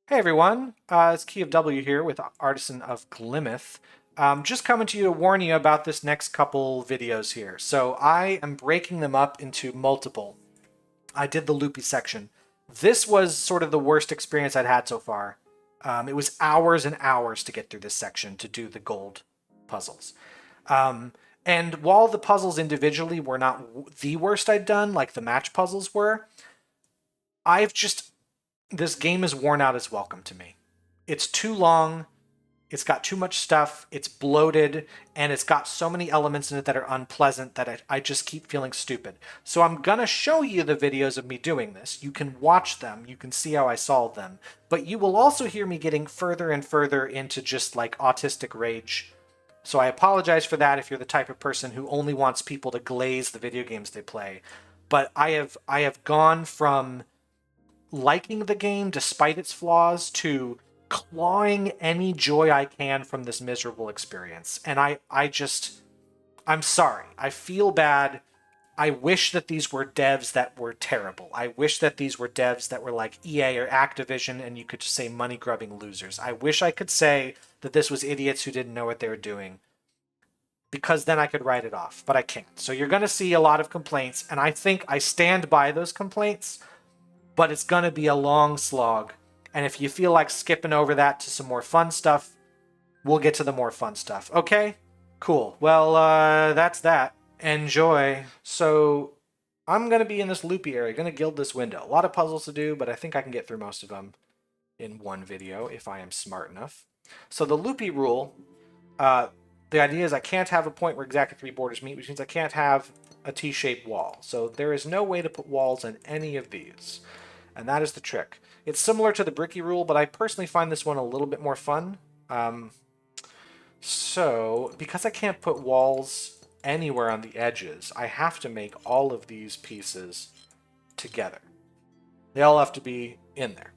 Hey everyone, it's Key of W here with Artisan of Glimmith. Just coming to you to warn you about this next couple videos here. So I am breaking them up into multiple. I did the loopy section. This was sort of the worst experience I'd had so far. It was hours and hours to get through this section to do the gold puzzles. Um, and while the puzzles individually were not the worst I'd done, like the match puzzles were, I've just this game is worn out as welcome to me. It's too long, it's got too much stuff, it's bloated, and it's got so many elements in it that are unpleasant that I just keep feeling stupid. So I'm gonna show you the videos of me doing this. You can watch them, you can see how I solve them, but you will also hear me getting further and further into just like autistic rage. So I apologize for that if you're the type of person who only wants people to glaze the video games they play. But I have gone from liking the game despite its flaws to clawing any joy I can from this miserable experience. And I'm sorry. I feel bad. I wish that these were devs that were terrible. I wish that these were devs that were like EA or Activision and you could just say money grubbing losers. I wish I could say that this was idiots who didn't know what they were doing because then I could write it off, but I can't. So you're going to see a lot of complaints, and I think I stand by those complaints, but it's going to be a long slog. And if you feel like skipping over that to some more fun stuff, we'll get to the more fun stuff. Okay? Cool. Well, that's that. Enjoy. So, I'm going to be in this loopy area, going to gild this window. A lot of puzzles to do, but I think I can get through most of them in one video if I am smart enough. So the loopy rule, uh, the idea is I can't have a point where exactly three borders meet, which means I can't have a T-shaped wall. So there is no way to put walls on any of these. And that is the trick. It's similar to the bricky rule, but I personally find this one a little bit more fun. So, because I can't put walls anywhere on the edges, I have to make all of these pieces together. They all have to be in there.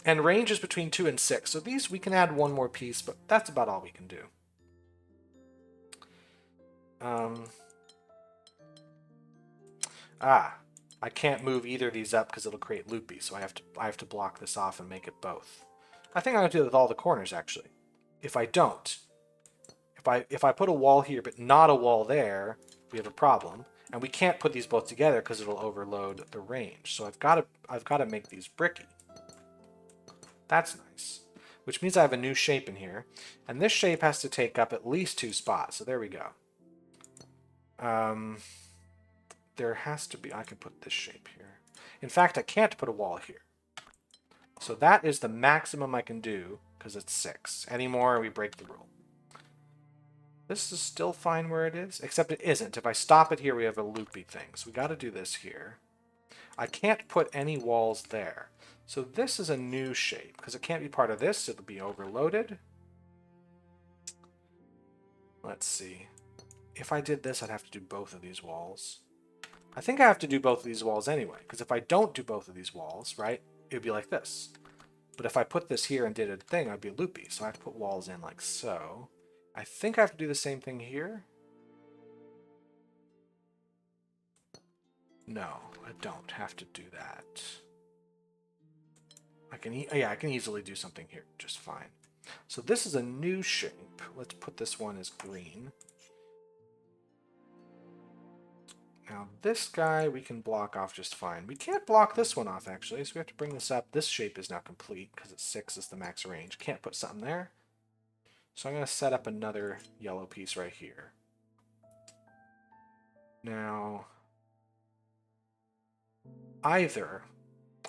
And range is between 2 and 6, so these we can add one more piece, but that's about all we can do. Um, I can't move either of these up because it'll create loopy, so I have to block this off and make it both. I think I'm gonna do it with all the corners actually. If I don't, if I put a wall here but not a wall there, we have a problem. And we can't put these both together because it'll overload the range. So I've got to make these bricky. That's nice. Which means I have a new shape in here. And this shape has to take up at least 2 spots. So there we go. There has to be, I can put this shape here. In fact, I can't put a wall here. So that is the maximum I can do because it's 6. Any more, we break the rule. This is still fine where it is, except it isn't. If I stop it here, we have a loopy thing. So we got to do this here. I can't put any walls there. So this is a new shape because it can't be part of this. It'll be overloaded. Let's see. If I did this, I'd have to do both of these walls. I think I have to do both of these walls anyway, because if I don't do both of these walls, right, it would be like this. But if I put this here and did a thing, I'd be loopy. So I have to put walls in like so. I think I have to do the same thing here. No, I don't have to do that. I can easily do something here just fine. So this is a new shape. Let's put this one as green. Now this guy we can block off just fine. We can't block this one off actually, so we have to bring this up. This shape is now complete because it's 6 is the max range. Can't put something there. So I'm going to set up another yellow piece right here. Now, either...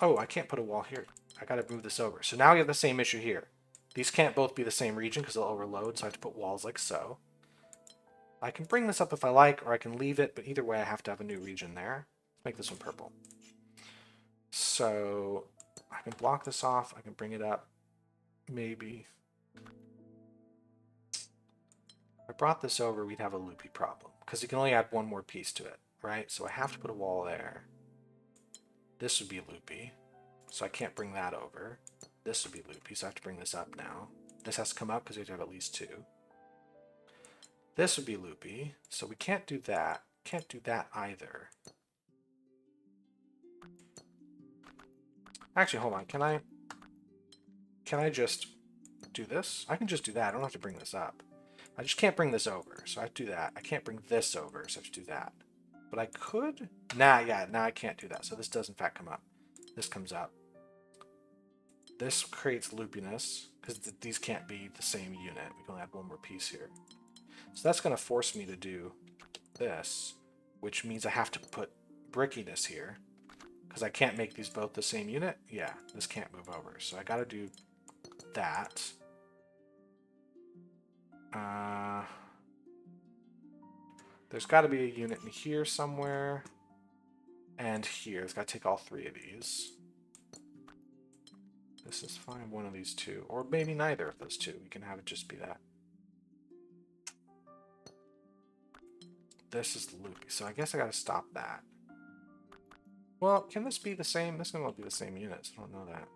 Oh, I can't put a wall here. I got to move this over. So now we have the same issue here. These can't both be the same region because they'll overload, so I have to put walls like so. I can bring this up if I like, or I can leave it, but either way I have to have a new region there. Let's make this one purple. So I can block this off. I can bring it up. Maybe. If I brought this over, we'd have a loopy problem because you can only add one more piece to it, right? So I have to put a wall there. This would be loopy, so I can't bring that over. This would be loopy, so I have to bring this up now. This has to come up because we have to have at least 2. This would be loopy, so we can't do that. Can't do that either. Actually, hold on. Can I? can I just do this? I can just do that. I don't have to bring this up. I just can't bring this over, so I have to do that. I can't bring this over, so I have to do that. But I could... Nah, yeah, now I can't do that. So this does in fact come up. This comes up. This creates loopiness, because these can't be the same unit. We can only add one more piece here. So that's going to force me to do this, which means I have to put brickiness here, because I can't make these both the same unit. Yeah, this can't move over. So I got to do that. There's got to be a unit in here somewhere. And here. It's got to take all three of these. This is fine. One of these two. Or maybe neither of those two. We can have it just be that. This is loopy. So I guess I got to stop that. Well, can this be the same? This one won't be the same units. I don't know that.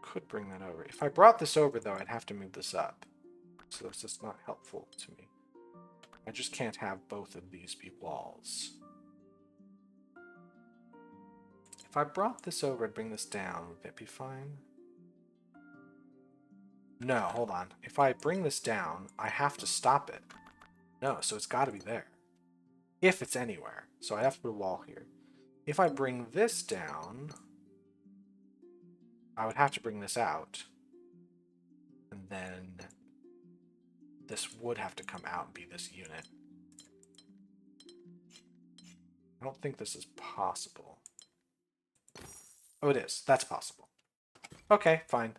Could bring that over. If I brought this over, though, I'd have to move this up. So it's just not helpful to me. I just can't have both of these be walls. If I brought this over and bring this down, would that be fine? No, hold on. If I bring this down, I have to stop it. No, so it's got to be there. If it's anywhere. So I have to put a wall here. If I bring this down, I would have to bring this out. And then this would have to come out and be this unit. I don't think this is possible. Oh, it is. That's possible. Okay, fine.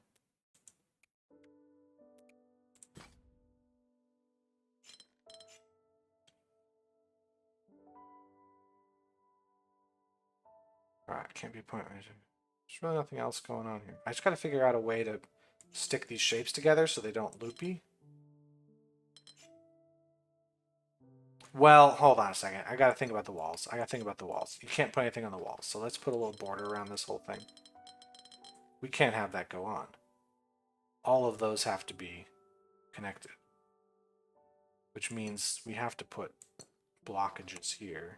Alright, can't be a point. There's really nothing else going on here. I just gotta figure out a way to stick these shapes together so they don't loopy. Well, hold on a second. I gotta think about the walls. You can't put anything on the walls, so let's put a little border around this whole thing. We can't have that go on. All of those have to be connected. Which means we have to put blockages here.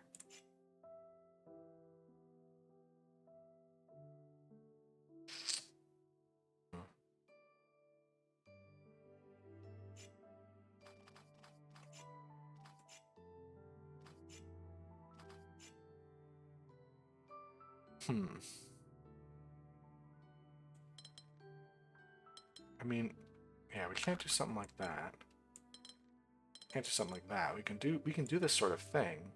I mean, yeah, we can't do something like that. Can't do something like that. We can do this sort of thing.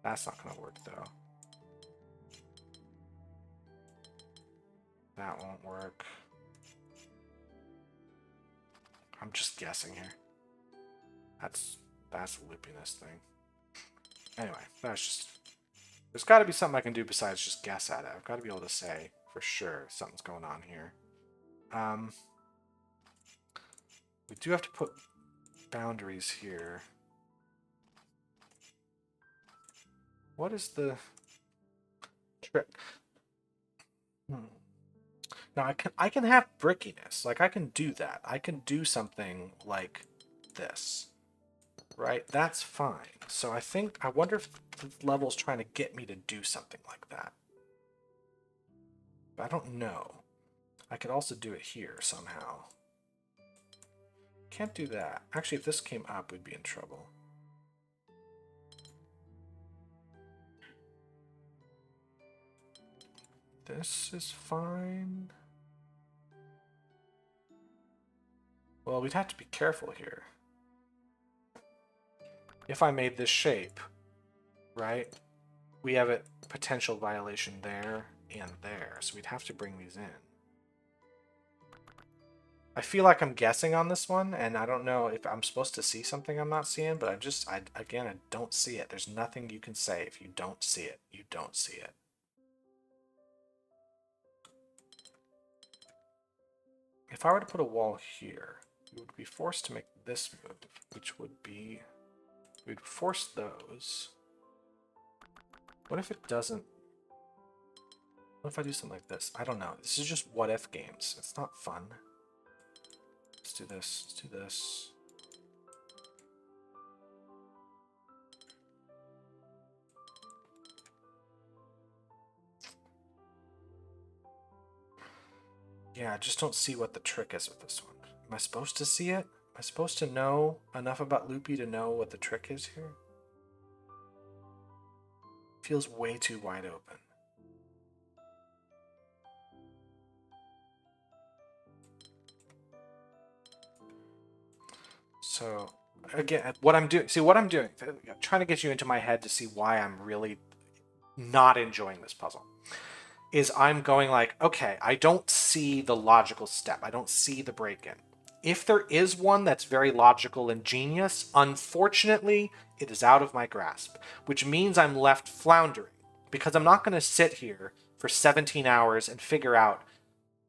That's not gonna work though. That won't work. I'm just guessing here. That's the loopiness thing. Anyway, that's just... There's got to be something I can do besides just guess at it. I've got to be able to say for sure something's going on here. We do have to put boundaries here. What is the trick? Now I can have brickiness. Like I can do that. I can do something like this. Right? That's fine. So I wonder if the level's trying to get me to do something like that. But I don't know. I could also do it here somehow. Can't do that. Actually, if this came up, we'd be in trouble. This is fine. Well, we'd have to be careful here. If I made this shape, right, we have a potential violation there and there, so we'd have to bring these in. I feel like I'm guessing on this one, and I don't know if I'm supposed to see something I'm not seeing, but again, I don't see it. There's nothing you can say. If you don't see it, you don't see it. If I were to put a wall here, we would be forced to make this move, which would be... We'd force those. What if it doesn't? What if I do something like this? I don't know. This is just what if games. It's not fun. Let's do this. Let's do this. Yeah, I just don't see what the trick is with this one. Am I supposed to see it? Am I supposed to know enough about Loopy to know what the trick is here? Feels way too wide open. So, again, what I'm doing, I'm trying to get you into my head to see why I'm really not enjoying this puzzle. Is I'm going like, okay, I don't see the logical step. I don't see the break-in. If there is one that's very logical and genius, unfortunately, it is out of my grasp, which means I'm left floundering because I'm not going to sit here for 17 hours and figure out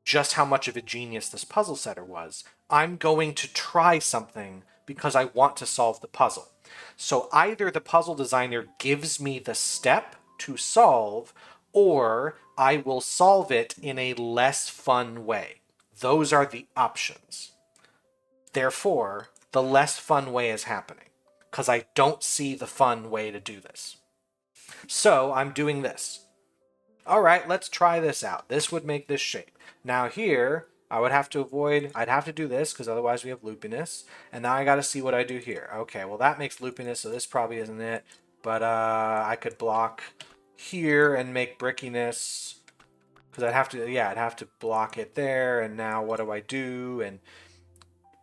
just how much of a genius this puzzle setter was. I'm going to try something because I want to solve the puzzle. So either the puzzle designer gives me the step to solve, or I will solve it in a less fun way. Those are the options. Therefore, the less fun way is happening because I don't see the fun way to do this. So I'm doing this. All right, let's try this out. This would make this shape. Now here, I would have to avoid, I'd have to do this because otherwise we have loopiness. And now I got to see what I do here. Okay, well that makes loopiness, so this probably isn't it. But I could block here and make brickiness because I'd have to, yeah, I'd have to block it there. And now what do I do? And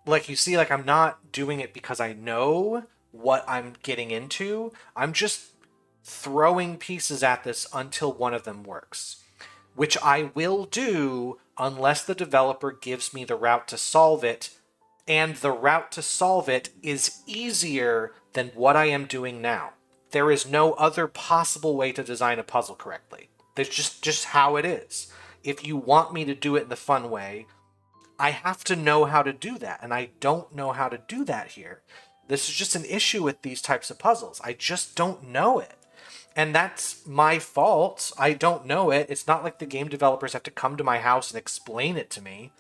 like you see, like I'm not doing it because I know what I'm getting into. I'm just throwing pieces at this until one of them works, which I will do unless the developer gives me the route to solve it, and the route to solve it is easier than what I am doing now. There is no other possible way to design a puzzle correctly. That's just how it is. If you want me to do it in the fun way, I have to know how to do that, and I don't know how to do that here. This is just an issue with these types of puzzles. I just don't know it. And that's my fault. I don't know it. It's not like the game developers have to come to my house and explain it to me.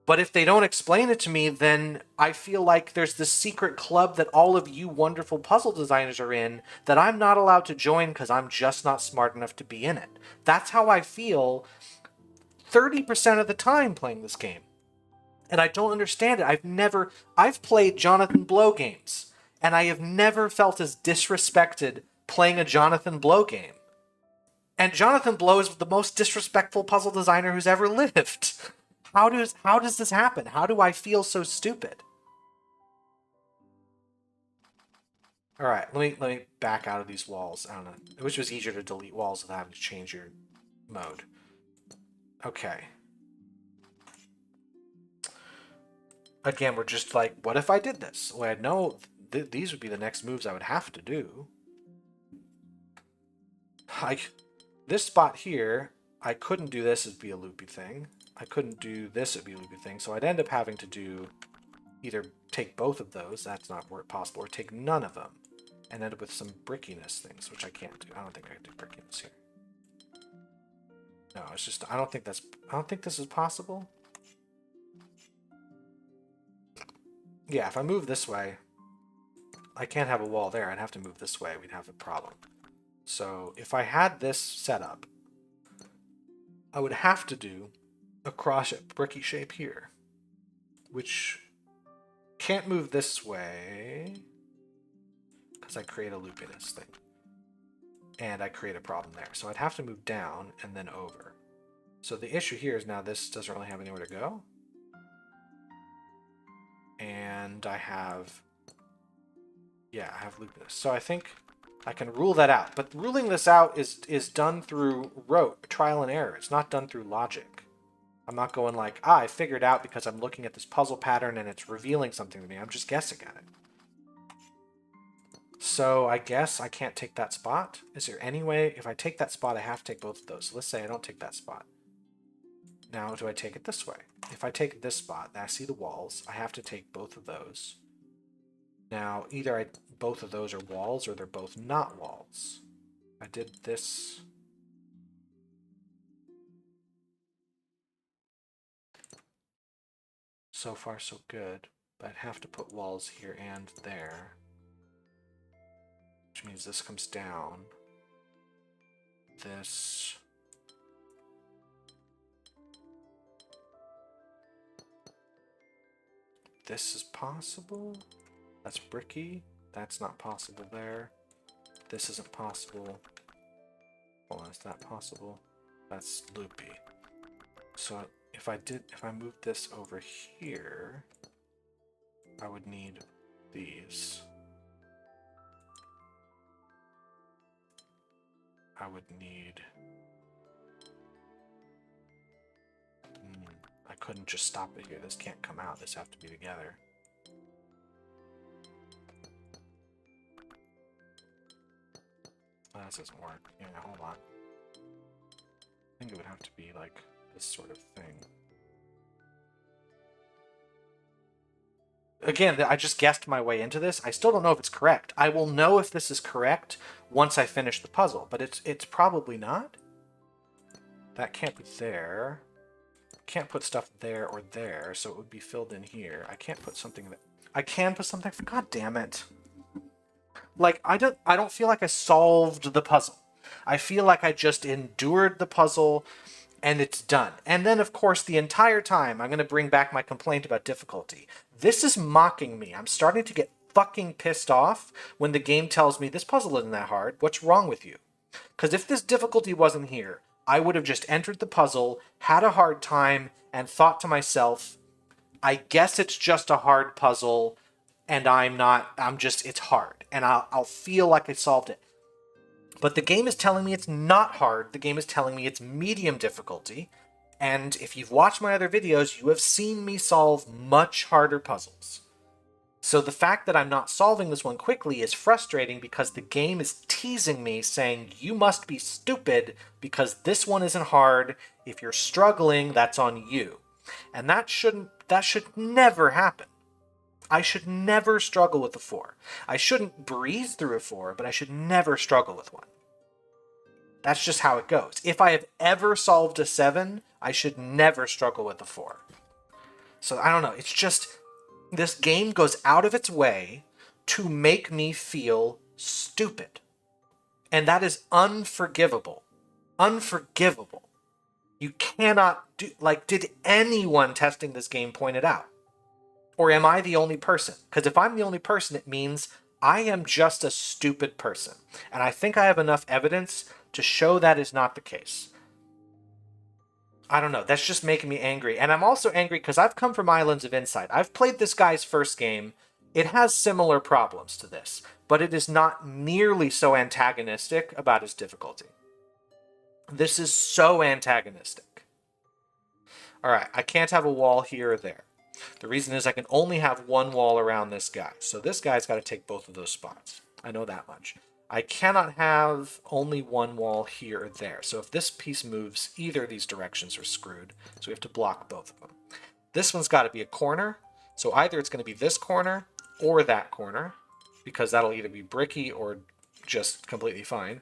But if they don't explain it to me, then I feel like there's this secret club that all of you wonderful puzzle designers are in that I'm not allowed to join because I'm just not smart enough to be in it. That's how I feel 30% of the time playing this game. And I don't understand it. I've played Jonathan Blow games, and I have never felt as disrespected playing a Jonathan Blow game. And Jonathan Blow is the most disrespectful puzzle designer who's ever lived. How does this happen? How do I feel so stupid? All right, let me back out of these walls. I don't know. I wish it was easier to delete walls without having to change your mode. Okay. Again, we're just like, what if I did this? Well, I know these would be the next moves I would have to do. Like, this spot here, I couldn't do this, it'd be a loopy thing. I couldn't do this, it'd be a loopy thing. So I'd end up having to do either take both of those, that's not possible, or take none of them, and end up with some brickiness things, which I can't do. I don't think I can do brickiness here. No, it's just, I don't think this is possible. Yeah, if I move this way, I can't have a wall there. I'd have to move this way. We'd have a problem. So if I had this set up, I would have to do a cross bricky shape here, which can't move this way because I create a loopiness thing. And I create a problem there. So I'd have to move down and then over. So the issue here is now this doesn't really have anywhere to go. And I have, yeah, I have loopiness. So I think I can rule that out. But ruling this out is done through trial and error. It's not done through logic. I'm not going like, I figured out because I'm looking at this puzzle pattern and it's revealing something to me. I'm just guessing at it. So I guess I can't take that spot. Is there any way, if I take that spot, I have to take both of those. So let's say I don't take that spot. Now, do I take it this way? If I take this spot, I see the walls. I have to take both of those. Now, either both of those are walls or they're both not walls. I did this. So far, so good. But I'd have to put walls here and there. Which means this comes down. This. this is possible. That's bricky. That's not possible there. This isn't possible. Hold on, is that possible? That's loopy. So if I moved this over here, I would need these. I would need... I couldn't just stop it here. This can't come out. This have to be together. Oh, this doesn't work. Yeah, hold on. I think it would have to be like this sort of thing. Again, I just guessed my way into this. I still don't know if it's correct. I will know if this is correct once I finish the puzzle, but it's probably not. That can't be there. Can't put stuff there or there, so it would be filled in here. I can't put something that I can put something. God damn it! Like I don't feel like I solved the puzzle. I feel like I just endured the puzzle, and it's done. And then, of course, the entire time I'm going to bring back my complaint about difficulty. This is mocking me. I'm starting to get fucking pissed off when the game tells me this puzzle isn't that hard. What's wrong with you? Because if this difficulty wasn't here, I would have just entered the puzzle, had a hard time, and thought to myself, I guess it's just a hard puzzle, and it's hard. And I'll feel like I solved it. But the game is telling me it's not hard. The game is telling me it's medium difficulty. And if you've watched my other videos, you have seen me solve much harder puzzles. So the fact that I'm not solving this one quickly is frustrating because the game is teasing me, saying, you must be stupid because this one isn't hard. If you're struggling, that's on you. And that should never happen. I should never struggle with a 4. I shouldn't breeze through a 4, but I should never struggle with one. That's just how it goes. If I have ever solved a 7, I should never struggle with a 4. So I don't know. It's just... this game goes out of its way to make me feel stupid. And that is unforgivable. Unforgivable. You cannot do... like, did anyone testing this game point it out? Or am I the only person? Because if I'm the only person, it means I am just a stupid person. And I think I have enough evidence to show that is not the case. I don't know. That's just making me angry. And I'm also angry because I've come from Islands of Insight. I've played this guy's first game. It has similar problems to this, but it is not nearly so antagonistic about its difficulty. This is so antagonistic. All right, I can't have a wall here or there. The reason is I can only have one wall around this guy. So this guy's got to take both of those spots. I know that much. I cannot have only one wall here or there. So if this piece moves, either of these directions are screwed. So we have to block both of them. This one's got to be a corner. So either it's going to be this corner or that corner, because that'll either be bricky or just completely fine.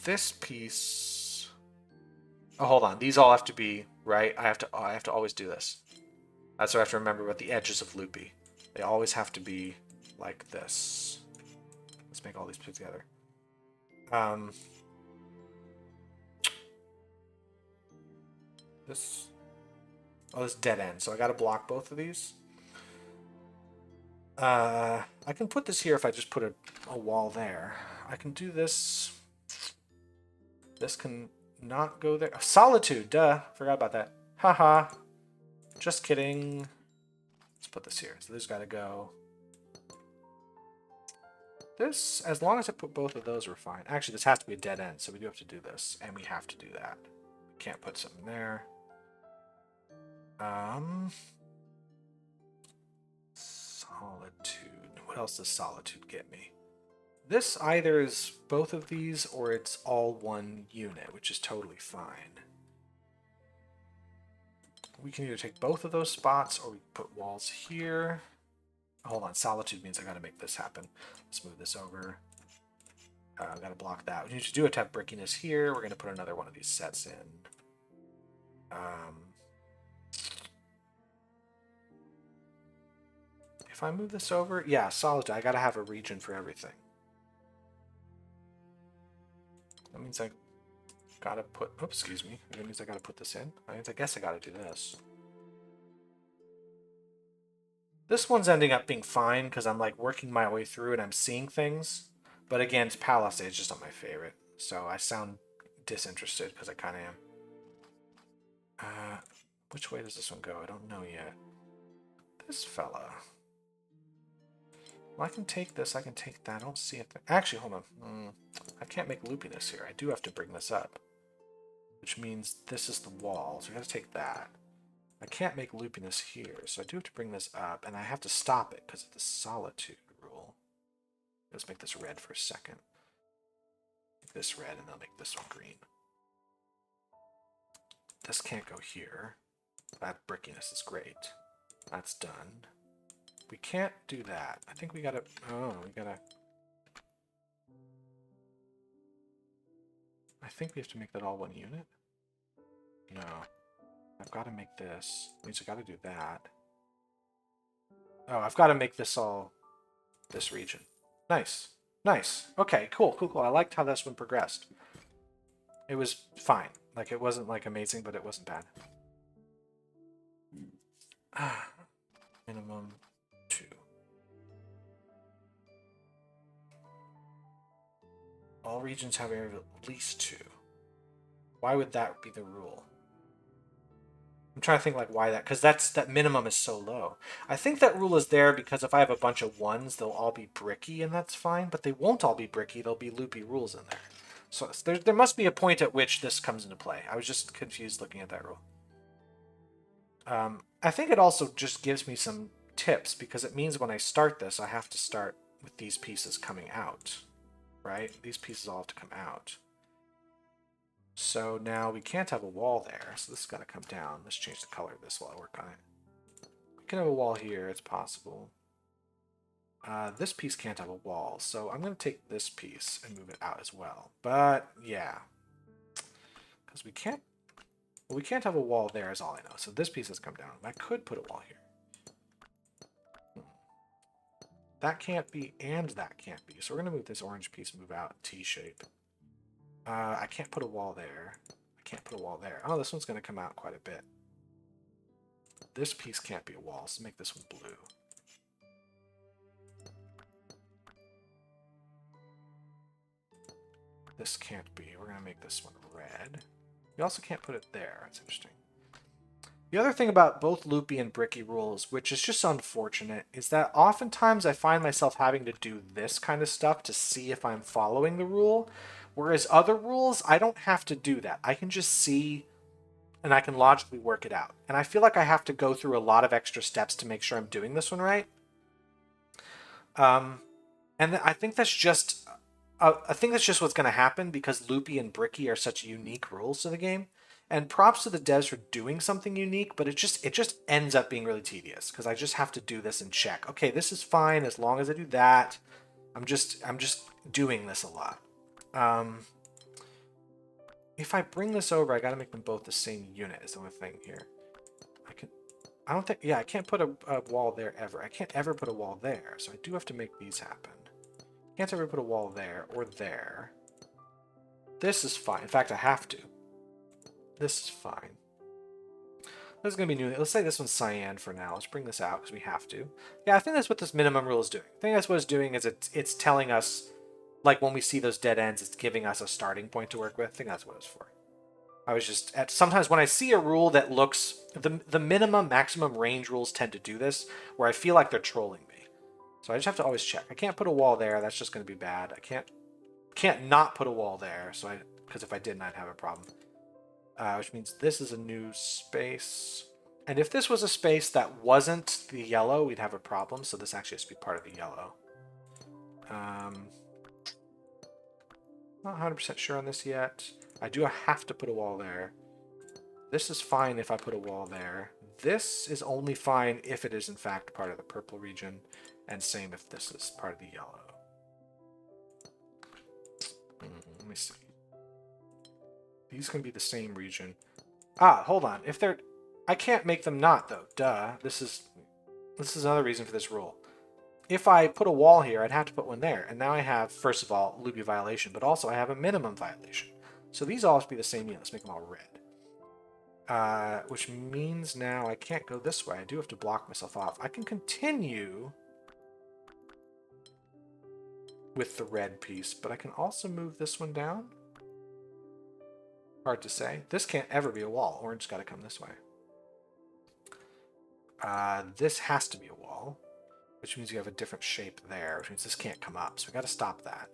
This piece... oh, hold on. These all have to be, right? I have to always do this. That's what I have to remember about the edges of loopy. They always have to be like this. Let's make all these put together. This dead end. So I got to block both of these. I can put this here if I just put a wall there. I can do this. This can not go there. Solitude, duh. Forgot about that. Haha. Just kidding. Let's put this here. So this got to go. This, as long as I put both of those, we're fine. Actually, this has to be a dead end, so we do have to do this, and we have to do that. We can't put something there. Solitude. What else does solitude get me? This either is both of these, or it's all one unit, which is totally fine. We can either take both of those spots, or we can put walls here. Hold on, solitude means I gotta make this happen. Let's move this over. I gotta block that. We need to do a tap brickiness here. We're gonna put another one of these sets in. If I move this over, yeah, solitude. I gotta have a region for everything. That means I gotta put. Oops, excuse me. That means I gotta put this in. That means I guess I gotta do this. This one's ending up being fine because I'm like working my way through and I'm seeing things. But again, Palisade is just not my favorite. So I sound disinterested because I kind of am. Which way does this one go? I don't know yet. This fella. Well, I can take this. I can take that. I don't see it. Actually, hold on. I can't make loopiness here. I do have to bring this up. Which means this is the wall. So I got to take that. I can't make loopiness here. So I do have to bring this up. And I have to stop it because of the solitude rule. Let's make this red for a second. Make this red and I'll make this one green. This can't go here. That brickiness is great. That's done. We can't do that. I think we gotta... Oh, we gotta... I think we have to make that all one unit? No. I've got to make this. Means I've got to do that. Oh, I've got to make this all... this region. Nice. Nice. Okay, cool, cool, cool. I liked how this one progressed. It was fine. Like, it wasn't, like, amazing, but it wasn't bad. Minimum 2. All regions have area of at least 2. Why would that be the rule? I'm trying to think like why that, because that minimum is so low. I think that rule is there because if I have a bunch of 1s, they'll all be bricky and that's fine, but they won't all be bricky. There'll be loopy rules in there. So there must be a point at which this comes into play. I was just confused looking at that rule. I think it also just gives me some tips because it means when I start this, I have to start with these pieces coming out, right? These pieces all have to come out. So now we can't have a wall there, so this has got to come down. Let's change the color of this while I work on it. We can have a wall here, it's possible. This piece can't have a wall, so I'm going to take this piece and move it out as well. But, yeah. Because we can't... Well, we can't have a wall there is all I know, so this piece has come down. I could put a wall here. That can't be, and that can't be. So we're going to move this orange piece, move out, T-shape. I can't put a wall there. I can't put a wall there. Oh, this one's going to come out quite a bit. This piece can't be a wall, so make this one blue. This can't be. We're going to make this one red. You also can't put it there. That's interesting. The other thing about both loopy and bricky rules, which is just unfortunate, is that oftentimes I find myself having to do this kind of stuff to see if I'm following the rule. Whereas other rules, I don't have to do that. I can just see and I can logically work it out. And I feel like I have to go through a lot of extra steps to make sure I'm doing this one right. And I think that's just... I think that's just what's going to happen because loopy and bricky are such unique rules to the game. And props to the devs for doing something unique, but it just ends up being really tedious because I just have to do this and check. Okay, this is fine as long as I do that. I'm just doing this a lot. If I bring this over, I got to make them both the same unit is the only thing here. I can't put a wall there ever. I can't ever put a wall there, so I do have to make these happen. Can't ever put a wall there or there. This is fine. In fact, I have to. This is fine. This is going to be new. Let's say this one's cyan for now. Let's bring this out because we have to. Yeah, I think that's what this minimum rule is doing. I think that's what it's doing is it's telling us, like when we see those dead ends, it's giving us a starting point to work with. I think that's what it's for. I was just sometimes when I see a rule that looks the minimum maximum range rules tend to do this where I feel like they're trolling me. So I just have to always check. I can't put a wall there. That's just going to be bad. I can't not put a wall there. So because if I didn't, I'd have a problem. Which means this is a new space. And if this was a space that wasn't the yellow, we'd have a problem. So this actually has to be part of the yellow. Not 100% sure on this yet. I do have to put a wall there. This is fine if I put a wall there. This is only fine if it is in fact part of the purple region. And same if this is part of the yellow. Let me see. These can be the same region. Ah, hold on. If they're... I can't make them not, though. Duh. This is another reason for this rule. If I put a wall here, I'd have to put one there. And now I have, first of all, loopy violation, but also I have a minimum violation. So these all have to be the same unit. Let's make them all red. Which means now I can't go this way. I do have to block myself off. I can continue with the red piece, but I can also move this one down. Hard to say. This can't ever be a wall. Orange's got to come this way. This has to be a wall, which means you have a different shape there, which means this can't come up. So we got to stop that.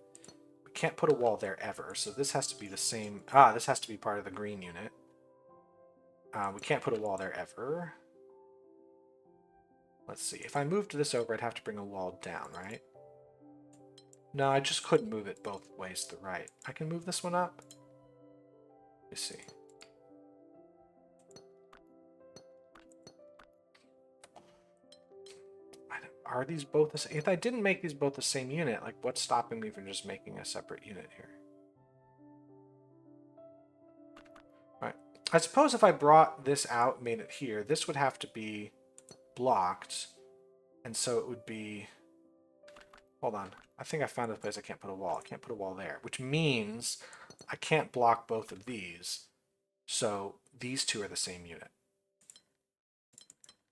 We can't put a wall there ever, so this has to be the same. This has to be part of the green unit. We can't put a wall there ever. Let's see. If I moved this over, I'd have to bring a wall down, right? No, I just couldn't move it both ways to the right. I can move this one up. Let me see. Are these both the same? If I didn't make these both the same unit, like what's stopping me from just making a separate unit here? Right. I suppose if I brought this out and made it here, this would have to be blocked. And so it would be... Hold on. I think I found a place I can't put a wall. I can't put a wall there, which means I can't block both of these. So these two are the same unit.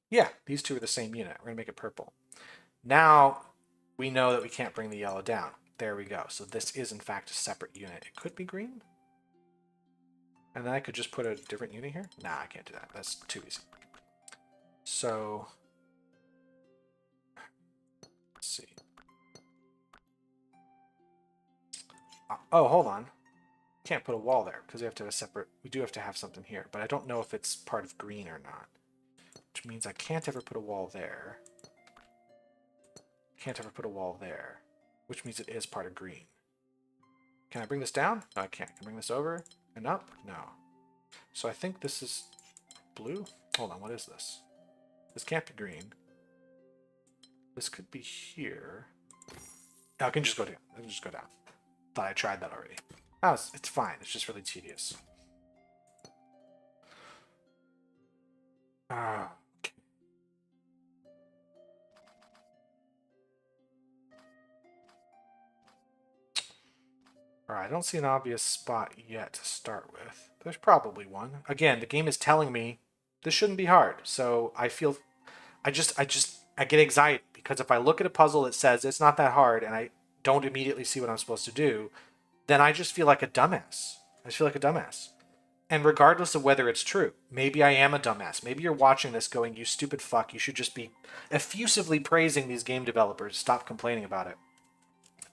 Yeah, these two are the same unit. We're going to make it purple. Now we know that we can't bring the yellow down. There we go. So this is in fact a separate unit. It could be green. And then I could just put a different unit here. Nah, I can't do that. That's too easy. So let's see. Oh, hold on. Can't put a wall there because we have to have a separate, we do have to have something here, but I don't know if it's part of green or not, which means I can't ever put a wall there. Can't ever put a wall there, which means it is part of green. Can I bring this down? No, I can't. Can I bring this over and up? No. So I think this is blue. Hold on, what is this? This can't be green. This could be here. No, I can just go down. I can just go down. Thought I tried that already. Oh, it's fine. It's just really tedious. Okay. Alright, I don't see an obvious spot yet to start with. There's probably one. Again, the game is telling me this shouldn't be hard. So I feel, I get anxiety because if I look at a puzzle that says it's not that hard and I don't immediately see what I'm supposed to do, then I just feel like a dumbass. I just feel like a dumbass. And regardless of whether it's true, maybe I am a dumbass. Maybe you're watching this going, you stupid fuck, you should just be effusively praising these game developers. Stop complaining about it.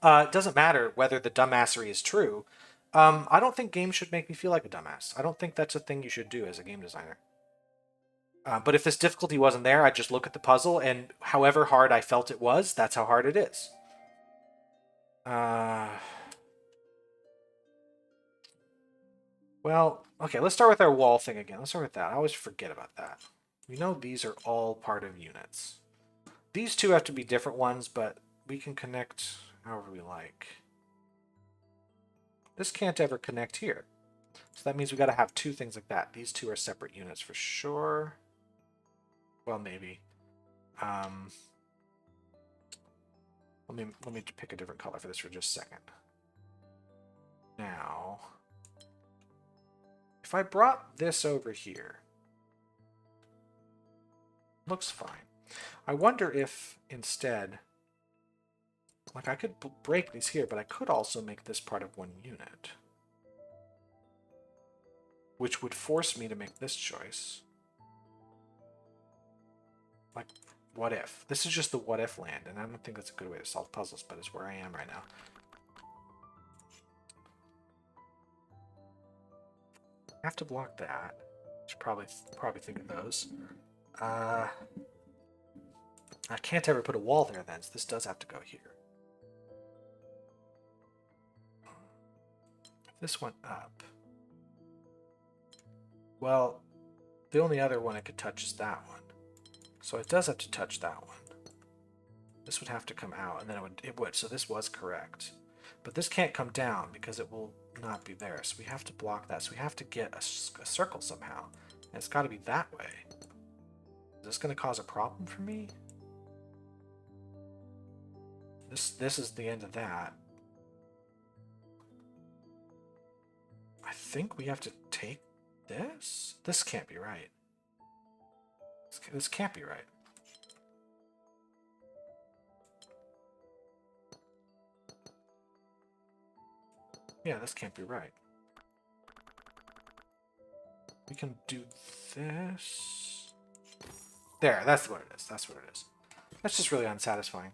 It doesn't matter whether the dumbassery is true. I don't think games should make me feel like a dumbass. I don't think that's a thing you should do as a game designer. But if this difficulty wasn't there, I'd just look at the puzzle, and however hard I felt it was, that's how hard it is. Well, okay, let's start with our wall thing again. Let's start with that. I always forget about that. We know these are all part of units. These two have to be different ones, but we can connect however we like. This can't ever connect here. So that means we got to have two things like that. These two are separate units for sure. Well, maybe. Let me pick a different color for this for just a second. Now, if I brought this over here, looks fine. I wonder if instead, like I could break these here, but I could also make this part of one unit, which would force me to make this choice. Like, what if? This is just the what if land, and I don't think that's a good way to solve puzzles, but it's where I am right now. I have to block that. Should probably think of those. I can't ever put a wall there then, so this does have to go here. This went up. Well, the only other one I could touch is that one. So it does have to touch that one. This would have to come out, and then it would. So this was correct. But this can't come down because it will not be there. So we have to block that. So we have to get a circle somehow. And it's got to be that way. Is this going to cause a problem for me? This is the end of that. I think we have to take this? This can't be right. This can't be right. Yeah, this can't be right. We can do this. There, that's what it is. That's what it is. That's just really unsatisfying.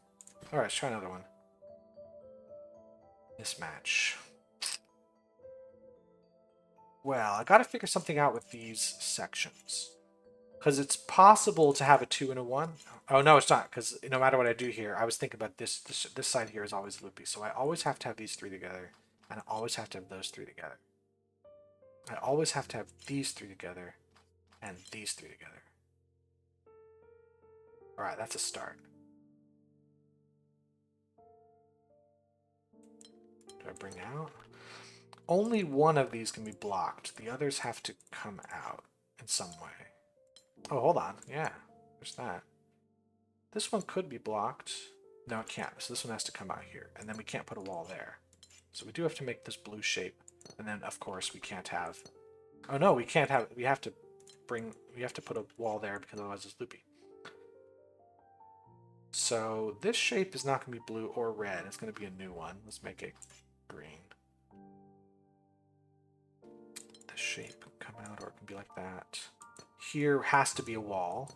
All right, let's try another one. Mismatch. Well, I got to figure something out with these sections. Because it's possible to have a 2 and a 1. Oh, no, it's not. Because no matter what I do here, I was thinking about this side here is always loopy. So I always have to have these 3 together. And I always have to have those 3 together. I always have to have these 3 together. And these 3 together. Alright, that's a start. Do I bring out? Only one of these can be blocked. The others have to come out in some way. Oh, hold on. Yeah, there's that. This one could be blocked. No, it can't. So this one has to come out here. And then we can't put a wall there. So we do have to make this blue shape. And then, of course, we can't have... Oh, no, we can't have... We have to put a wall there because otherwise it's loopy. So this shape is not going to be blue or red. It's going to be a new one. Let's make it green. This shape can come out, or it can be like that. Here has to be a wall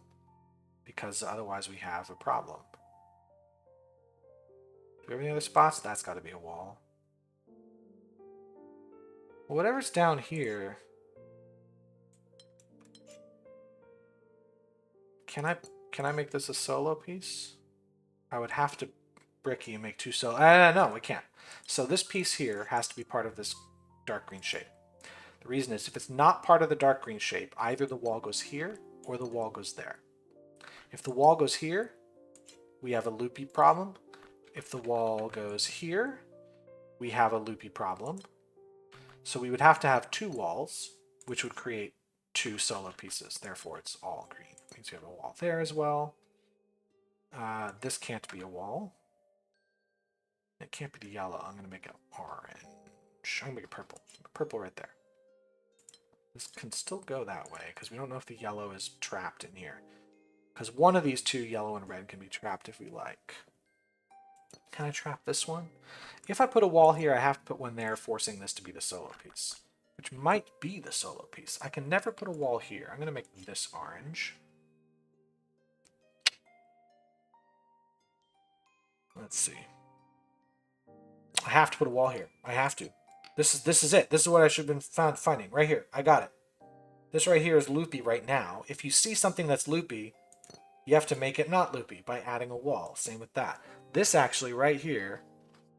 because otherwise we have a problem. Do we have any other spots? That's got to be a wall. Well, whatever's down here... Can I make this a solo piece? I would have to bricky and make 2 solo... no, we can't. So this piece here has to be part of this dark green shape. The reason is if it's not part of the dark green shape, either the wall goes here or the wall goes there. If the wall goes here, we have a loopy problem. If the wall goes here, we have a loopy problem. So we would have to have 2 walls, which would create 2 solo pieces. Therefore, it's all green. It means we have a wall there as well. This can't be a wall. It can't be the yellow. I'm going to make it orange. I'm going to make it purple. Purple right there. This can still go that way because we don't know if the yellow is trapped in here. Because one of these 2, yellow and red, can be trapped if we like. Can I trap this one? If I put a wall here, I have to put one there, forcing this to be the solo piece. Which might be the solo piece. I can never put a wall here. I'm going to make this orange. Let's see. I have to put a wall here. I have to. This is it. This is what I should have been finding. Right here. I got it. This right here is loopy right now. If you see something that's loopy, you have to make it not loopy by adding a wall. Same with that. This actually right here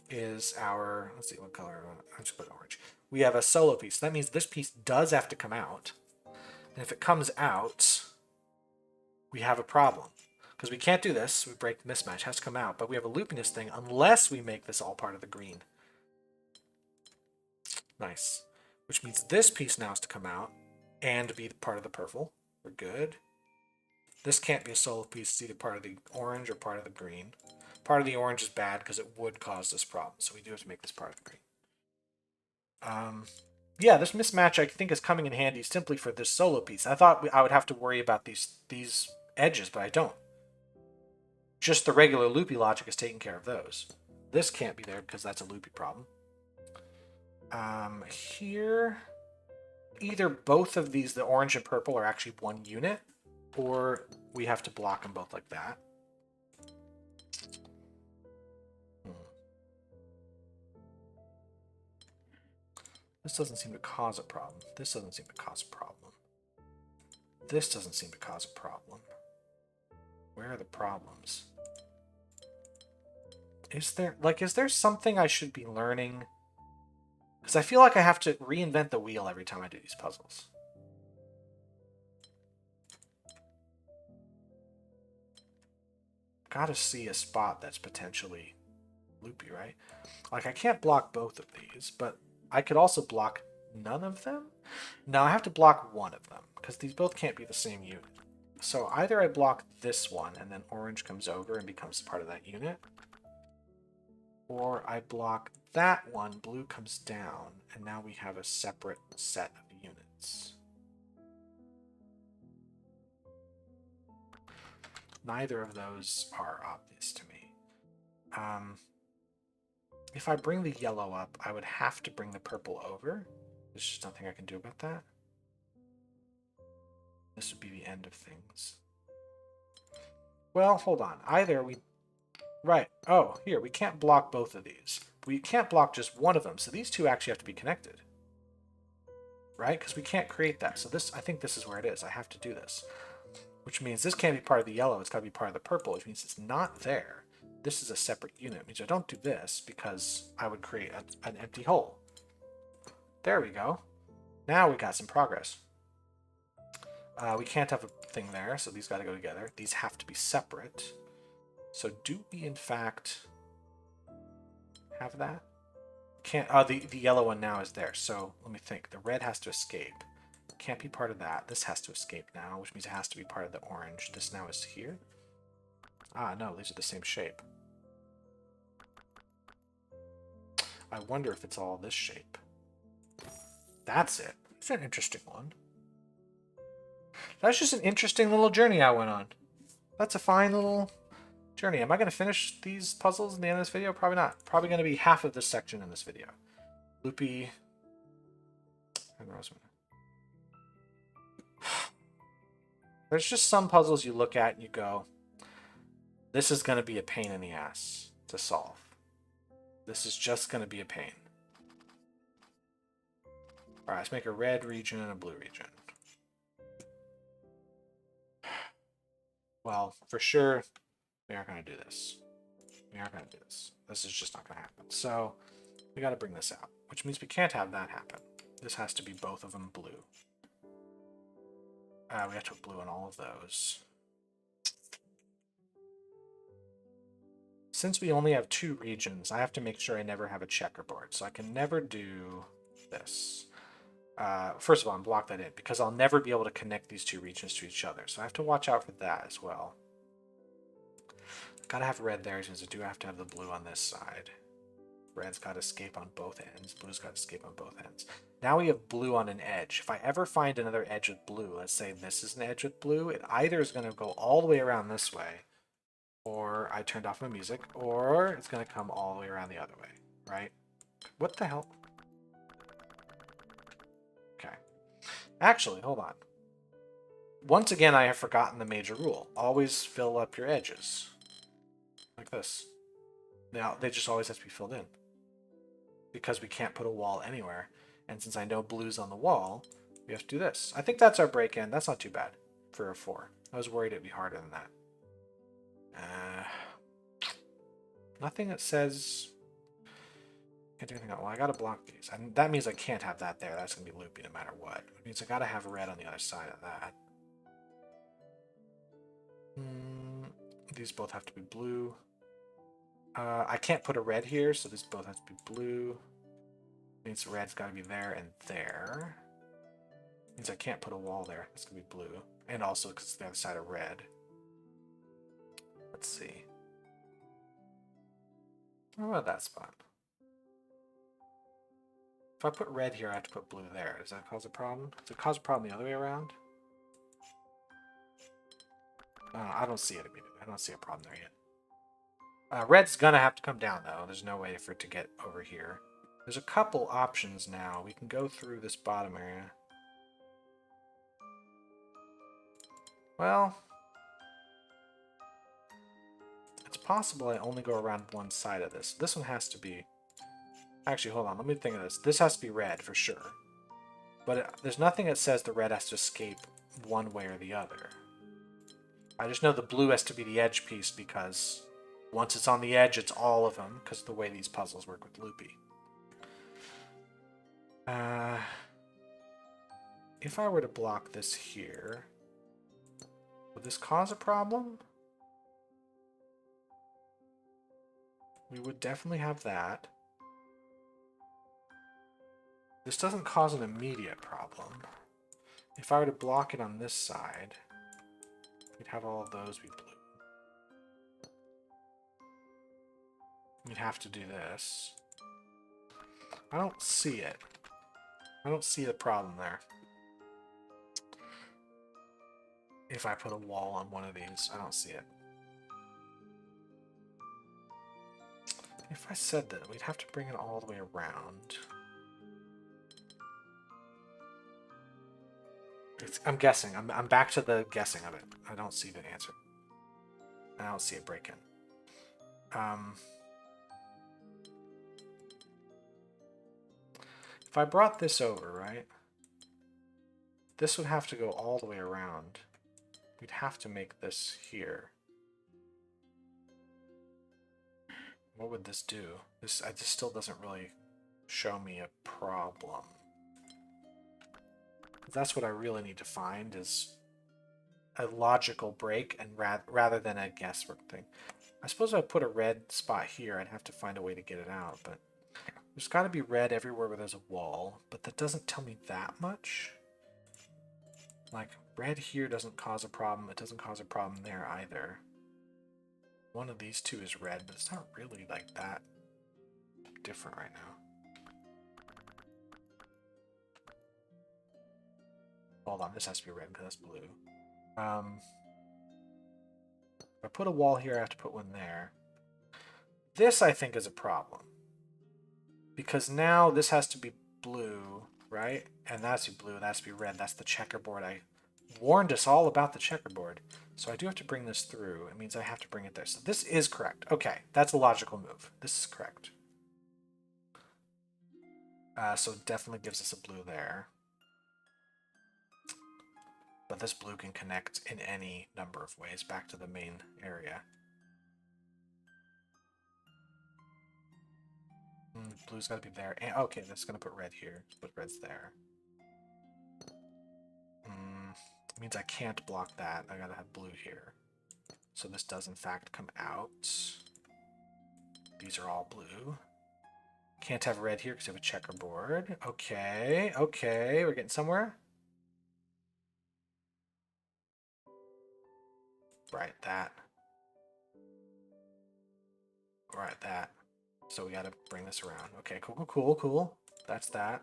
is our... Let's see what color. I'm just put orange. We have a solo piece. That means this piece does have to come out. And if it comes out, we have a problem. Because we can't do this. We break the mismatch. It has to come out. But we have a loopiness thing unless we make this all part of the green. Nice. Which means this piece now has to come out and be part of the purple. We're good. This can't be a solo piece. It's either part of the orange or part of the green. Part of the orange is bad because it would cause this problem. So we do have to make this part of the green. Yeah, this mismatch I think is coming in handy simply for this solo piece. I thought I would have to worry about these edges, but I don't. Just the regular loopy logic is taking care of those. This can't be there because that's a loopy problem. Here, either both of these, the orange and purple, are actually one unit, or we have to block them both like that. This doesn't seem to cause a problem. This doesn't seem to cause a problem. This doesn't seem to cause a problem. Where are the problems? Is there something I should be learning? Because I feel like I have to reinvent the wheel every time I do these puzzles. Gotta see a spot that's potentially loopy, right? Like, I can't block both of these, but I could also block none of them? No, I have to block one of them, because these both can't be the same unit. So either I block this one, and then orange comes over and becomes part of that unit, or I block that one, blue comes down, and now we have a separate set of units. Neither of those are obvious to me. If I bring the yellow up, I would have to bring the purple over. There's just nothing I can do about that. This would be the end of things. Well, hold on. Either we... Right. Oh, here. We can't block both of these. We can't block just one of them. So these two actually have to be connected. Right? Because we can't create that. So this, I think this is where it is. I have to do this. Which means this can't be part of the yellow. It's got to be part of the purple, which means it's not there. This is a separate unit. It means I don't do this because I would create an empty hole. There we go. Now we got some progress. We can't have a thing there, so these got to go together. These have to be separate. So do we, in fact, have that? Can't. The yellow one now is there. So let me think. The red has to escape. Can't be part of that. This has to escape now, which means it has to be part of the orange. This now is here. Ah, no, these are the same shape. I wonder if it's all this shape. That's it. It's an interesting one. That's just an interesting little journey I went on. That's a fine little journey. Am I going to finish these puzzles in the end of this video? Probably not. Probably going to be half of this section in this video. Loopy. There's just some puzzles you look at and you go, this is going to be a pain in the ass to solve. This is just going to be a pain. All right, let's make a red region and a blue region. Well, for sure, we aren't going to do this. We aren't going to do this. This is just not going to happen. So we got to bring this out, which means we can't have that happen. This has to be both of them blue. We have to put blue on all of those. Since we only have 2 regions, I have to make sure I never have a checkerboard. So I can never do this. First of all, I'm block that in because I'll never be able to connect these 2 regions to each other. So I have to watch out for that as well. Gotta have red there since I do have to have the blue on this side. Red's got to escape on both ends. Blue's got to escape on both ends. Now we have blue on an edge. If I ever find another edge with blue, let's say this is an edge with blue, it either is going to go all the way around this way, or I turned off my music, or it's going to come all the way around the other way, right? What the hell? Okay. Actually, hold on. Once again, I have forgotten the major rule. Always fill up your edges. Like this. Now, they just always have to be filled in. Because we can't put a wall anywhere. And since I know blue's on the wall, we have to do this. I think that's our break-in. That's not too bad for a 4. I was worried it'd be harder than that. Nothing that says... Can't do anything else. Well, I gotta block these. And that means I can't have that there. That's gonna be loopy no matter what. It means I gotta have red on the other side of that. These both have to be blue. I can't put a red here, so these both have to be blue. Means red's got to be there and there. Means I can't put a wall there. It's going to be blue. And also because it's the other side of red. Let's see. What about that spot? If I put red here, I have to put blue there. Does that cause a problem? Does it cause a problem the other way around? I don't see it immediately. I don't see a problem there yet. Red's gonna have to come down though. There's no way for it to get over here. There's a couple options now. We can go through this bottom area. Well, it's possible I only go around one side of this. This one has to be... Actually, hold on. Let me think of this. This has to be red for sure. But there's nothing that says the red has to escape one way or the other. I just know the blue has to be the edge piece because... Once it's on the edge, it's all of them, because of the way these puzzles work with Loopy. If I were to block this here, would this cause a problem? We would definitely have that. This doesn't cause an immediate problem. If I were to block it on this side, we'd have all of those be blue. We'd have to do this. I don't see it. I don't see the problem there. if I put a wall on one of these. I don't see it. If I said that, we'd have to bring it all the way around. I'm guessing. I'm back to the guessing of it. I don't see the answer. I don't see it break in. If I brought this over, right? This would have to go all the way around. We'd have to make this here. What would this do? This still doesn't really show me a problem. That's what I really need to find, is a logical break, and rather than a guesswork thing. I suppose if I put a red spot here, I'd have to find a way to get it out, but there's got to be red everywhere where there's a wall, but that doesn't tell me that much. Like, red here doesn't cause a problem. It doesn't cause a problem there either. One of these two is red, but it's not really like that different right now. Hold on, this has to be red because that's blue. If I put a wall here, I have to put one there. This, I think, is a problem. Because now this has to be blue, right? And that has to be blue, that has to be red. That's the checkerboard. I warned us all about the checkerboard. So I do have to bring this through. It means I have to bring it there. So this is correct. Okay, that's a logical move. This is correct. So it definitely gives us a blue there. But this blue can connect in any number of ways back to the main area. Blue's got to be there. And, okay, that's going to put red here. Put red's there. It means I can't block that. I got to have blue here. So this does, in fact, come out. These are all blue. Can't have red here because I have a checkerboard. Okay, okay, we're getting somewhere. Right, that. Right, that. So we gotta bring this around. Okay, cool, cool, cool, cool. That's that.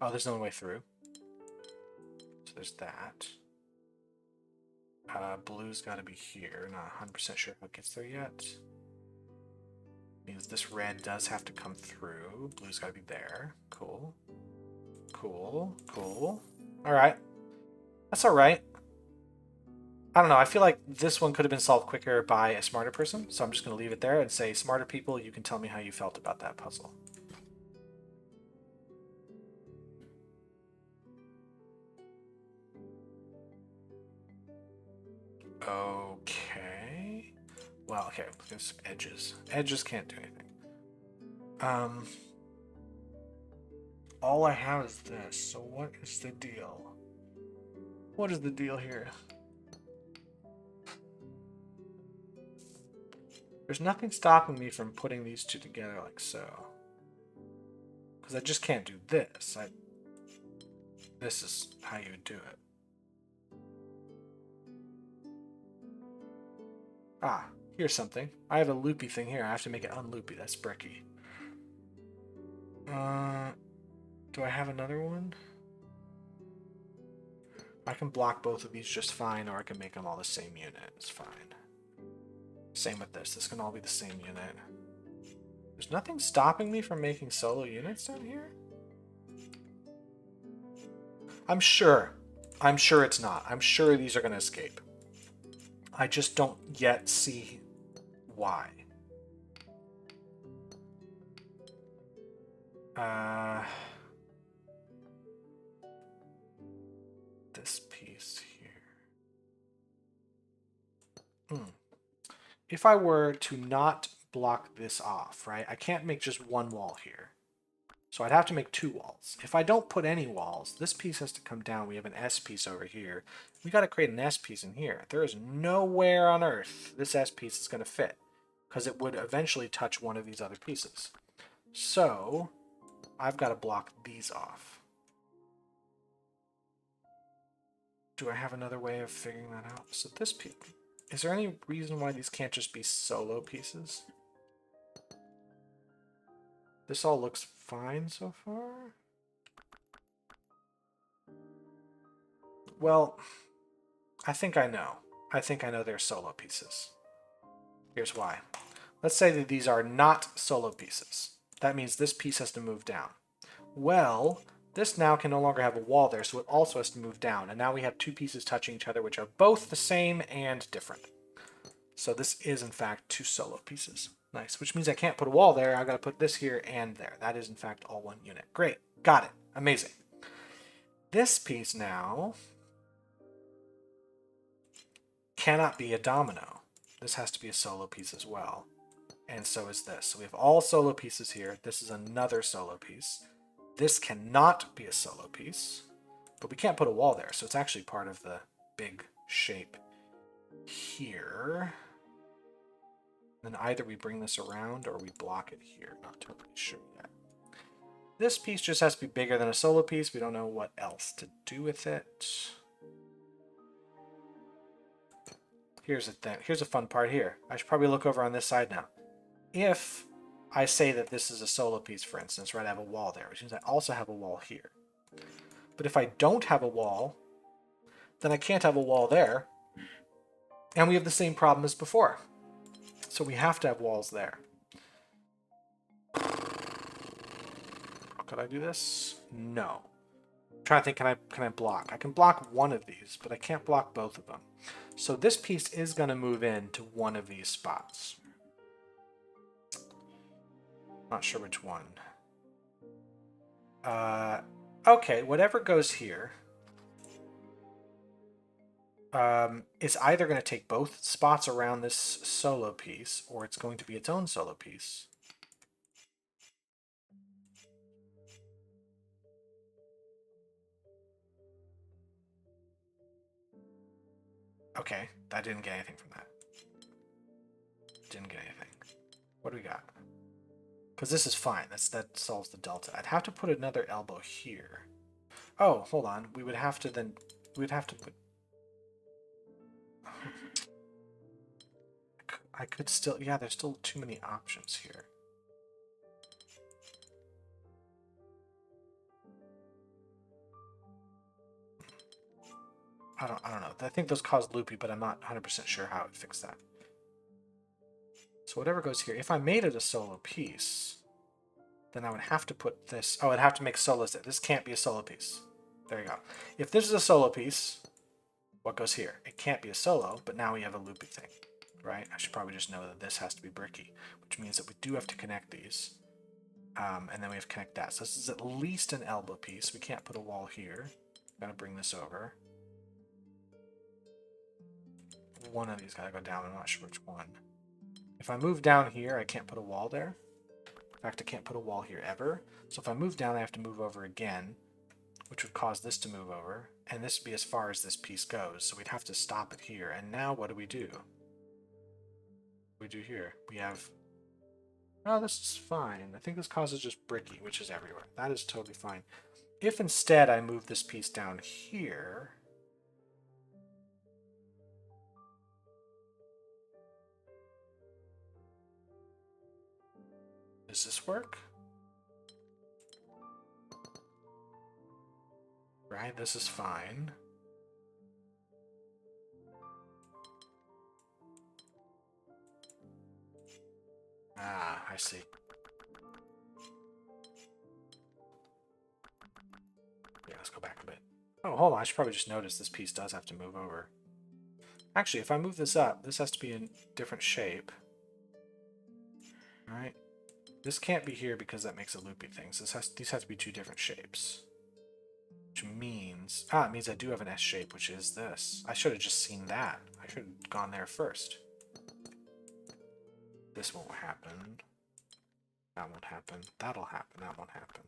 Oh, there's no way through. So there's that. Blue's gotta be here. Not 100% sure how it gets there yet. Means this red does have to come through. Blue's gotta be there. Cool. Cool, cool. Alright. That's alright. I don't know, I feel like this one could have been solved quicker by a smarter person, so I'm just going to leave it there and say, smarter people, you can tell me how you felt about that puzzle. Okay. Well, okay, there's some edges. Edges can't do anything. All I have is this, so what is the deal? What is the deal here? There's nothing stopping me from putting these two together like so. Because I just can't do this. This is how you would do it. Ah, here's something. I have a loopy thing here. I have to make it unloopy. That's bricky. Do I have another one? I can block both of these just fine, or I can make them all the same unit. It's fine. Same with this. This can all be the same unit. There's nothing stopping me from making solo units down here? I'm sure. I'm sure it's not. I'm sure these are going to escape. I just don't yet see why. This piece here. If I were to not block this off, right? I can't make just one wall here. So I'd have to make two walls. If I don't put any walls, this piece has to come down. We have an S piece over here. We got to create an S piece in here. There is nowhere on earth this S piece is going to fit, because it would eventually touch one of these other pieces. So I've got to block these off. Do I have another way of figuring that out? So this piece, is there any reason why these can't just be solo pieces? This all looks fine so far. Well, I think I know. I think I know they're solo pieces. Here's why. Let's say that these are not solo pieces. That means this piece has to move down. Well, this now can no longer have a wall there, so it also has to move down. And now we have two pieces touching each other, which are both the same and different. So this is, in fact, two solo pieces. Nice, which means I can't put a wall there. I've got to put this here and there. That is, in fact, all one unit. Great, got it. Amazing. This piece now cannot be a domino. This has to be a solo piece as well. And so is this. So we have all solo pieces here. This is another solo piece. This cannot be a solo piece, but we can't put a wall there. So it's actually part of the big shape here. Then either we bring this around or we block it here. Not totally sure yet. This piece just has to be bigger than a solo piece. We don't know what else to do with it. Here's the thing. Here's a fun part here. I should probably look over on this side now. If I say that this is a solo piece, for instance, right, I have a wall there, which means I also have a wall here. But if I don't have a wall, then I can't have a wall there. And we have the same problem as before. So we have to have walls there. Could I do this? No. I'm trying to think, can I block? I can block one of these, but I can't block both of them. So this piece is going to move into one of these spots. Not sure which one. Okay, whatever goes here is either going to take both spots around this solo piece, or it's going to be its own solo piece. Okay, I didn't get anything from that. Didn't get anything. What do we got? Because this is fine. That solves the delta. I'd have to put another elbow here. Oh, hold on. We would have to then... We'd have to put... I could still... Yeah, there's still too many options here. I don't know. I think those caused loopy, but I'm not 100% sure how it fixed that. So whatever goes here, if I made it a solo piece, then I would have to put this... Oh, I'd have to make solos there. This can't be a solo piece. There you go. If this is a solo piece, what goes here? It can't be a solo, but now we have a loopy thing, right? I should probably just know that this has to be bricky, which means that we do have to connect these. And then we have to connect that. So this is at least an elbow piece. We can't put a wall here. Gotta bring this over. One of these gotta go down. I'm not sure which one. If I move down here, I can't put a wall there. In fact, I can't put a wall here ever. So if I move down, I have to move over again, which would cause this to move over. And this would be as far as this piece goes. So we'd have to stop it here. And now what do? We do here. We have... Oh, this is fine. I think this causes just bricky, which is everywhere. That is totally fine. If instead I move this piece down here... Does this work? Right, this is fine. Ah, I see. Yeah, let's go back a bit. Oh, hold on, I should probably just notice this piece does have to move over. Actually, if I move this up, this has to be in different shape. All right. This can't be here because that makes a loopy thing. So these have to be two different shapes. Which means... Ah, it means I do have an S shape, which is this. I should have just seen that. I should have gone there first. This won't happen. That won't happen. That'll happen. That won't happen.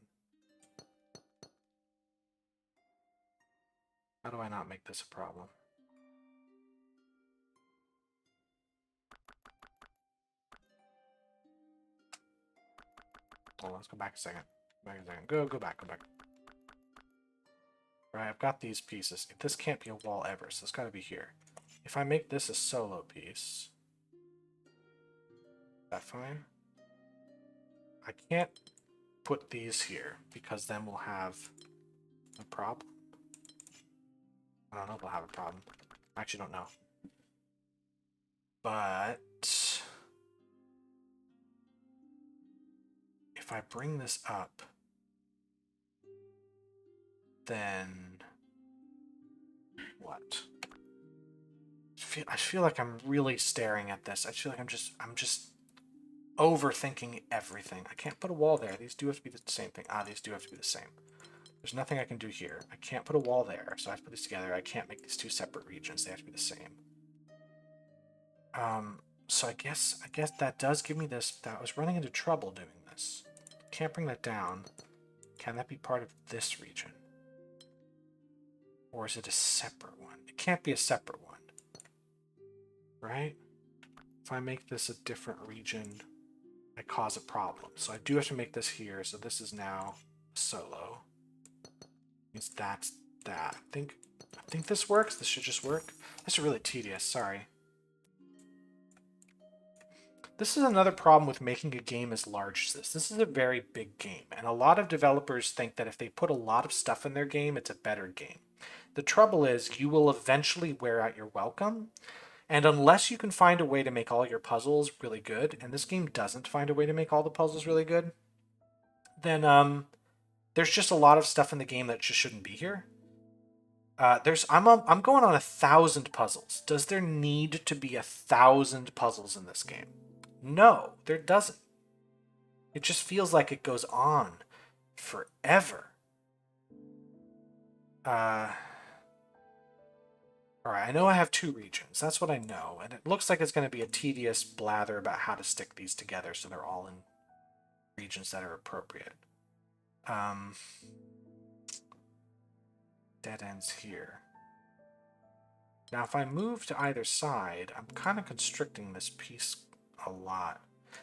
How do I not make this a problem? Hold on, let's go back a second. Back a second. Go back. Right, I've got these pieces. This can't be a wall ever, so it's got to be here. If I make this a solo piece, is that fine? I can't put these here, because then we'll have a problem. I don't know if we'll have a problem. I actually don't know. But if I bring this up, then what? I feel like I'm really staring at this. I feel like I'm just overthinking everything. I can't put a wall there. These do have to be the same thing. Ah, these do have to be the same. There's nothing I can do here. I can't put a wall there, so I have to put these together. I can't make these two separate regions. They have to be the same. So I guess that does give me this. That I was running into trouble doing this. Can't bring that down. Can that be part of this region? Or is it a separate one? It can't be a separate one. Right? If I make this a different region, I cause a problem. So I do have to make this here. So this is now solo. Means that's that. I think this works. This should just work. This is really tedious. Sorry. This is another problem with making a game as large as this. This is a very big game, and a lot of developers think that if they put a lot of stuff in their game, it's a better game. The trouble is you will eventually wear out your welcome, and unless you can find a way to make all your puzzles really good, and this game doesn't find a way to make all the puzzles really good, then there's just a lot of stuff in the game that just shouldn't be here. I'm going on 1,000 puzzles. Does there need to be 1,000 puzzles in this game? No, there doesn't. It just feels like it goes on forever. Alright, I know I have 2 regions. That's what I know. And it looks like it's going to be a tedious blather about how to stick these together so they're all in regions that are appropriate. Dead ends here. Now, if I move to either side, I'm kind of constricting this piece a lot.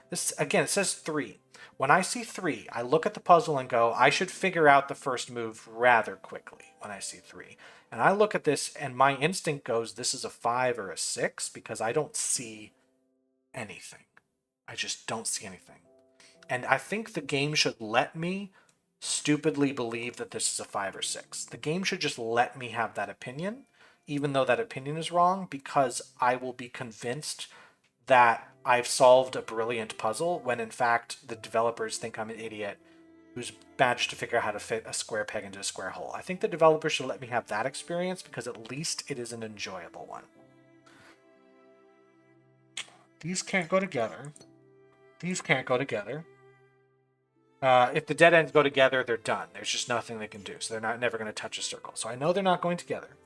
This, again, it says 3. When I see 3, I look at the puzzle and go, I should figure out the first move rather quickly when I see 3. And I look at this and my instinct goes, this is a 5 or a 6 because I don't see anything. I just don't see anything. And I think the game should let me stupidly believe that this is a 5 or 6. The game should just let me have that opinion, even though that opinion is wrong, because I will be convinced that I've solved a brilliant puzzle when in fact the developers think I'm an idiot who's managed to figure out how to fit a square peg into a square hole. I think the developers should let me have that experience because at least it is an enjoyable one. These can't go together. These can't go together. If the dead ends go together, they're done. There's just nothing they can do. So they're never going to touch a circle. So I know they're not going together.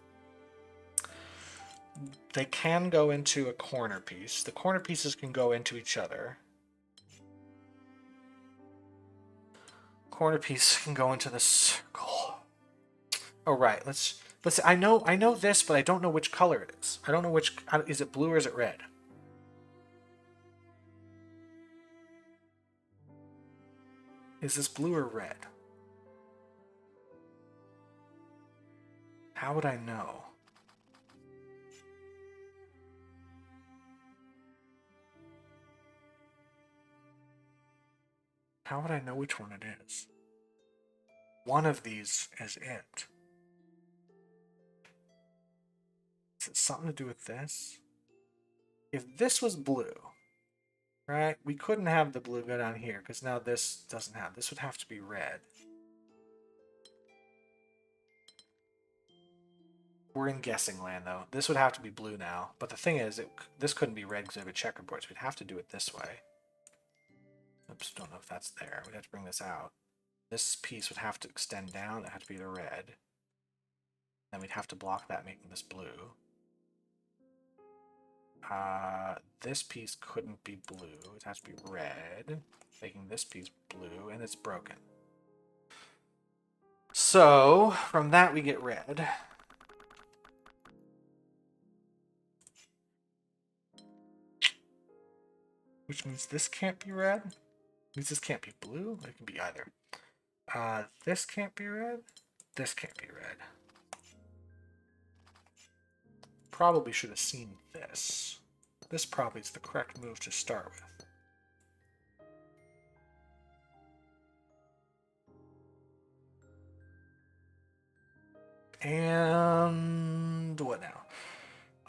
They can go into a corner piece. The corner pieces can go into each other. Corner piece can go into the circle. Oh, right. Let's see. I know this, but I don't know which color it is. I don't know which. Is it blue or is it red? Is this blue or red? How would I know? How would I know which one it is? One of these is it. Is it something to do with this? If this was blue, right, we couldn't have the blue go down here because now this doesn't have. This would have to be red. We're in guessing land, though. This would have to be blue now. But the thing is, this couldn't be red because we have a checkerboard, so we'd have to do it this way. Oops, don't know if that's there. We'd have to bring this out. This piece would have to extend down. It had to be the red. Then we'd have to block that, making this blue. This piece couldn't be blue. It has to be red, making this piece blue, and it's broken. So, from that we get red. Which means this can't be red. Means this can't be blue. It can be either. This can't be red. This can't be red. Probably should have seen this. This probably is the correct move to start with. And what now?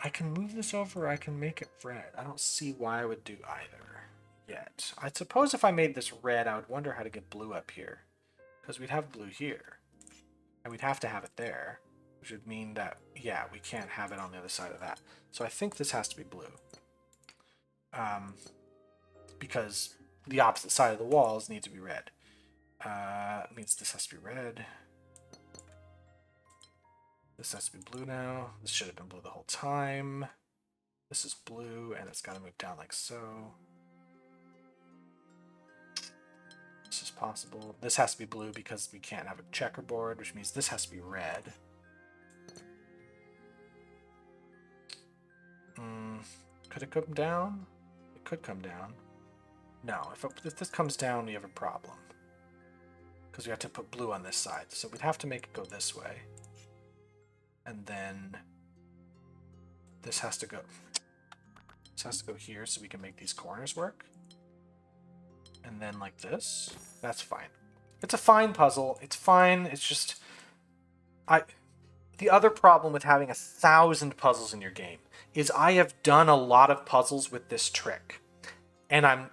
I can move this over, I can make it red. I don't see why I would do either yet. I suppose if I made this red, I would wonder how to get blue up here. Because we'd have blue here. And we'd have to have it there. Which would mean that, yeah, we can't have it on the other side of that. So I think this has to be blue. Because the opposite side of the walls need to be red. It means this has to be red. This has to be blue now. This should have been blue the whole time. This is blue, and it's got to move down like so. This is possible. This has to be blue because we can't have a checkerboard, which means this has to be red. Could it come down? It could come down. No, if this comes down, we have a problem. Because we have to put blue on this side. So we'd have to make it go this way. And then this has to go. This has to go here so we can make these corners work. And then like this. That's fine. It's a fine puzzle. It's fine. It's just the other problem with having 1,000 puzzles in your game is I have done a lot of puzzles with this trick. And I'm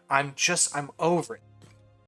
over it.